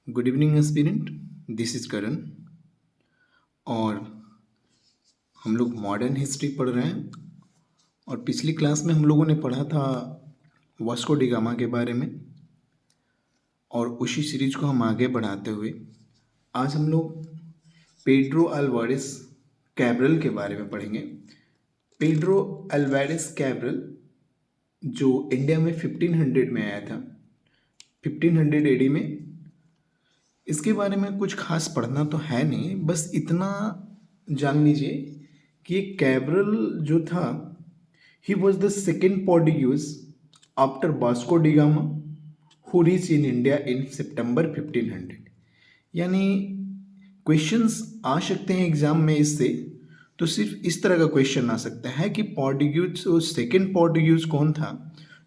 Good evening aspirant, this is Karan. और हम लोग मॉडर्न हिस्ट्री पढ़ रहे हैं। और पिछली क्लास में हम लोगों ने पढ़ा था वास्को डी गामा के बारे में, और उसी सीरीज को हम आगे बढ़ाते हुए आज हम लोग पेड्रो अल्वारेस कैब्रल के बारे में पढ़ेंगे। पेड्रो अल्वारेस कैब्रल जो इंडिया में 1500 में आया था, 1500 एडी में। इसके बारे में कुछ खास पढ़ना तो है नहीं, बस इतना जान लीजिए कि ये कैब्रल जो था, he was the second Portuguese after Vasco da Gama who reach in India in September 1500। यानी क्वेश्चंस आ सकते हैं एग्जाम में इससे, तो सिर्फ इस तरह का क्वेश्चन आ सकता है कि पोर्टुगीज सेकेंड पोर्टुगीज कौन था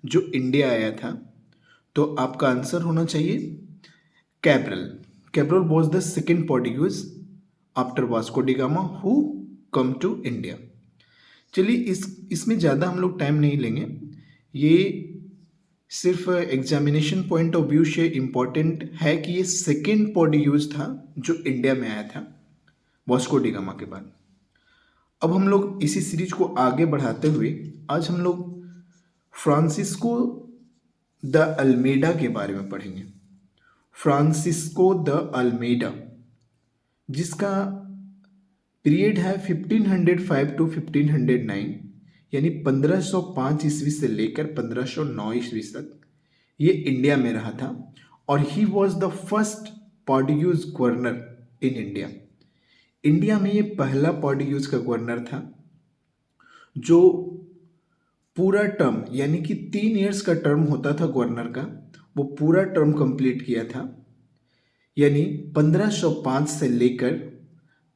जो इंडिया आया था। तो आपका आंसर होना चाहिए Cabral. Cabral was the second Portuguese after Vasco da Gama who come to India। चलिए इसमें ज़्यादा हम लोग टाइम नहीं लेंगे। ये सिर्फ एग्जामिनेशन पॉइंट ऑफ व्यू से इम्पॉर्टेंट है कि ये सेकेंड पोर्टुगीज था जो इंडिया में आया था वास्को डी गामा के बाद। अब हम लोग इसी सीरीज को आगे बढ़ाते हुए आज हम लोग फ्रांसिस्को द अल्मेडा के बारे में पढ़ेंगे। फ्रांसिस्को द अल्मेडा, जिसका पीरियड है 1505 टू 1509, यानी 1505 ईस्वी से लेकर 1509 ईस्वी तक ये इंडिया में रहा था। और ही was the first Portuguese governor in India. India में ये पहला पोर्टुगीज का गवर्नर था जो पूरा टर्म, यानी कि 3 इयर्स का टर्म होता था गवर्नर का, वो पूरा टर्म कंप्लीट किया था। यानी 1505 से लेकर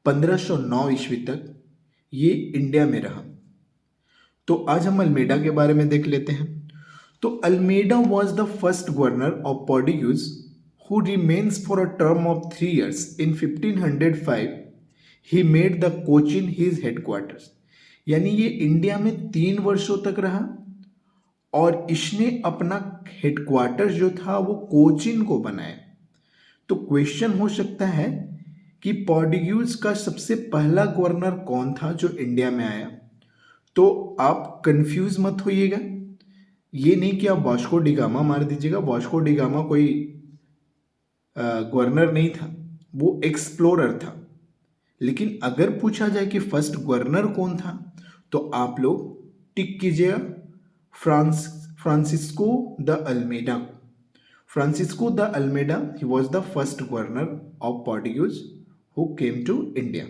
1509 ईस्वी तक ये इंडिया में रहा। तो आज हम अल्मेडा के बारे में देख लेते हैं। तो Almeida was the first governor of Portuguese who remains for a term of 3 years। In 1505 he made the Cochin his headquarters. यानी ये इंडिया में 3 वर्षों तक रहा और इसने अपना हेडक्वार्टर जो था वो कोचिन को बनाया। तो क्वेश्चन हो सकता है कि पोर्टुगीज का सबसे पहला गवर्नर कौन था जो इंडिया में आया। तो आप कंफ्यूज मत होइएगा, ये नहीं कि आप वास्को डी गामा मार दीजिएगा। वास्को डी गामा कोई गवर्नर नहीं था, वो एक्सप्लोरर था। लेकिन अगर पूछा जाए कि फर्स्ट गवर्नर कौन था, तो आप लोग टिक कीजिएगा Francisco de Almeida. Francisco de Almeida, he was the first governor of Portuguese who came to India.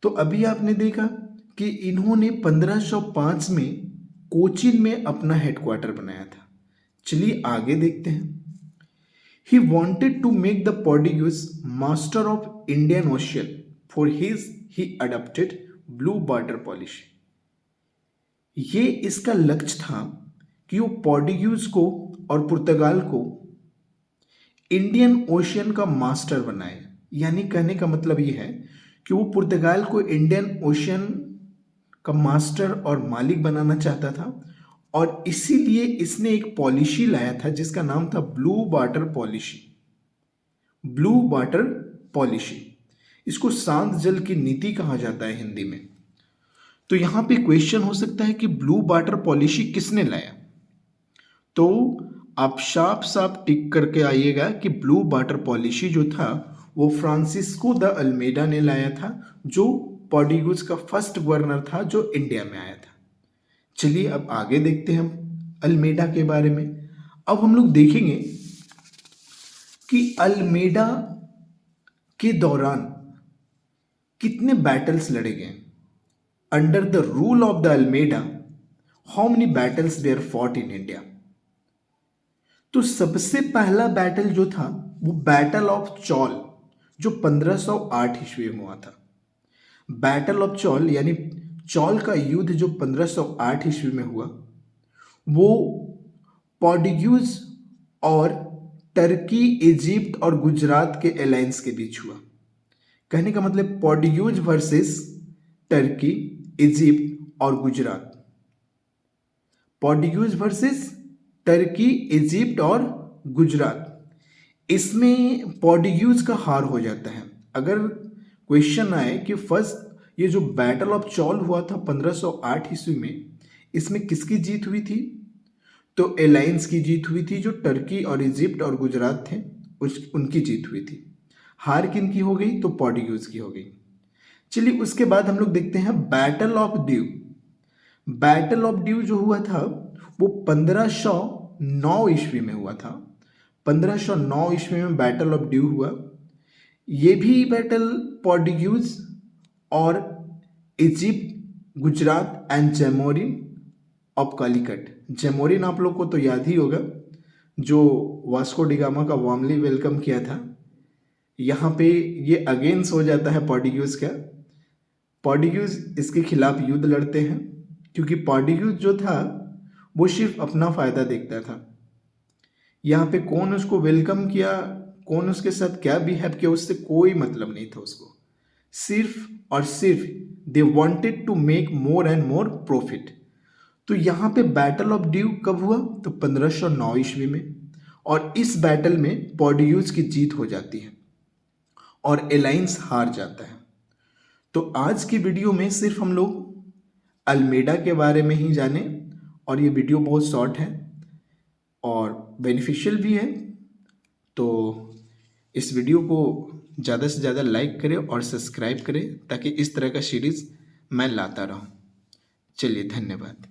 तो अभी आपने देखा कि इन्होंने 1505 में कोचिन में अपना हेडक्वार्टर बनाया था। चलिए आगे देखते हैं। He wanted to make the Portuguese master of Indian ocean, for his he adopted blue water policy. ये इसका लक्ष्य था कि वो पोर्टुगीज को और पुर्तगाल को इंडियन ओशियन का मास्टर बनाए। यानी कहने का मतलब ये है कि वो पुर्तगाल को इंडियन ओशियन का मास्टर और मालिक बनाना चाहता था, और इसीलिए इसने एक पॉलिसी लाया था जिसका नाम था blue water policy. Blue water policy, इसको शांत जल की नीति कहा जाता है हिंदी में। तो यहां पे क्वेश्चन हो सकता है कि ब्लू वाटर पॉलिसी किसने लाया। तो आप साफ साफ टिक करके आइएगा कि ब्लू वाटर पॉलिसी जो था वो फ्रांसिस्को द अल्मेडा ने लाया था, जो पोर्टुगीज का फर्स्ट गवर्नर था जो इंडिया में आया था। चलिए अब आगे देखते हैं हम अल्मेडा के बारे में। अब हम लोग देखेंगे कि अल्मेडा के दौरान कितने बैटल्स लड़े गए। Under the rule of de Almeida, how many battles were fought in India. तो सबसे पहला बैटल जो था वो बैटल ऑफ चौल, जो 1508 ईस्वी में हुआ था। बैटल ऑफ चौल यानी चौल का युद्ध जो 1508 ईस्वी में हुआ, वो पोर्टुगीज और टर्की, इजिप्ट और गुजरात के अलायंस के बीच हुआ। कहने का मतलब पोर्टुगीज वर्सेस टर्की, इजिप्ट और Gujarat. Portuguese versus Turkey, Egypt और गुजरात, इसमें पोर्टुगीज का हार हो जाता है। अगर क्वेश्चन आए कि फर्स्ट ये जो बैटल ऑफ चौल हुआ था 1508 ईस्वी में, इसमें किसकी जीत हुई थी? तो एलायंस की जीत हुई थी, जो टर्की और इजिप्ट और गुजरात थे उनकी जीत हुई थी। हार किन की हो गई? तो पोर्टुगीज की हो गई। चलिए उसके बाद हम लोग देखते हैं battle of due. Battle of due जो हुआ था वो 1509 ईस्वी में हुआ था। 1509 ईस्वी में बैटल ऑफ ड्यू हुआ। ये भी बैटल पोर्टुगीज और Egypt, Gujarat and Zamorin of Calicut. Zamorin आप लोग को तो याद ही होगा, जो वास्को डिगामा का वार्मली वेलकम किया था। यहाँ पे ये अगेंस्ट हो जाता है पोर्टुगीज का। पोर्टुगीज इसके खिलाफ युद्ध लड़ते हैं, क्योंकि पोर्टुगीज जो था वो सिर्फ अपना फायदा देखता था। यहाँ पे कौन उसको वेलकम किया, कौन उसके साथ क्या बिहेव किया, उससे कोई मतलब नहीं था उसको। सिर्फ और सिर्फ they wanted to make more and more profit. तो यहाँ पे बैटल ऑफ ड्यू कब हुआ? तो 1509 ईस्वी में। और इस बैटल में पोर्टुगीज की जीत हो जाती है और एलायंस हार जाता है। तो आज की वीडियो में सिर्फ हम लोग अल्मेडा के बारे में ही जाने, और ये वीडियो बहुत शॉर्ट है और बेनिफिशियल भी है। तो इस वीडियो को ज़्यादा से ज़्यादा लाइक करें और सब्सक्राइब करें, ताकि इस तरह का सीरीज़ मैं लाता रहूं। चलिए, धन्यवाद।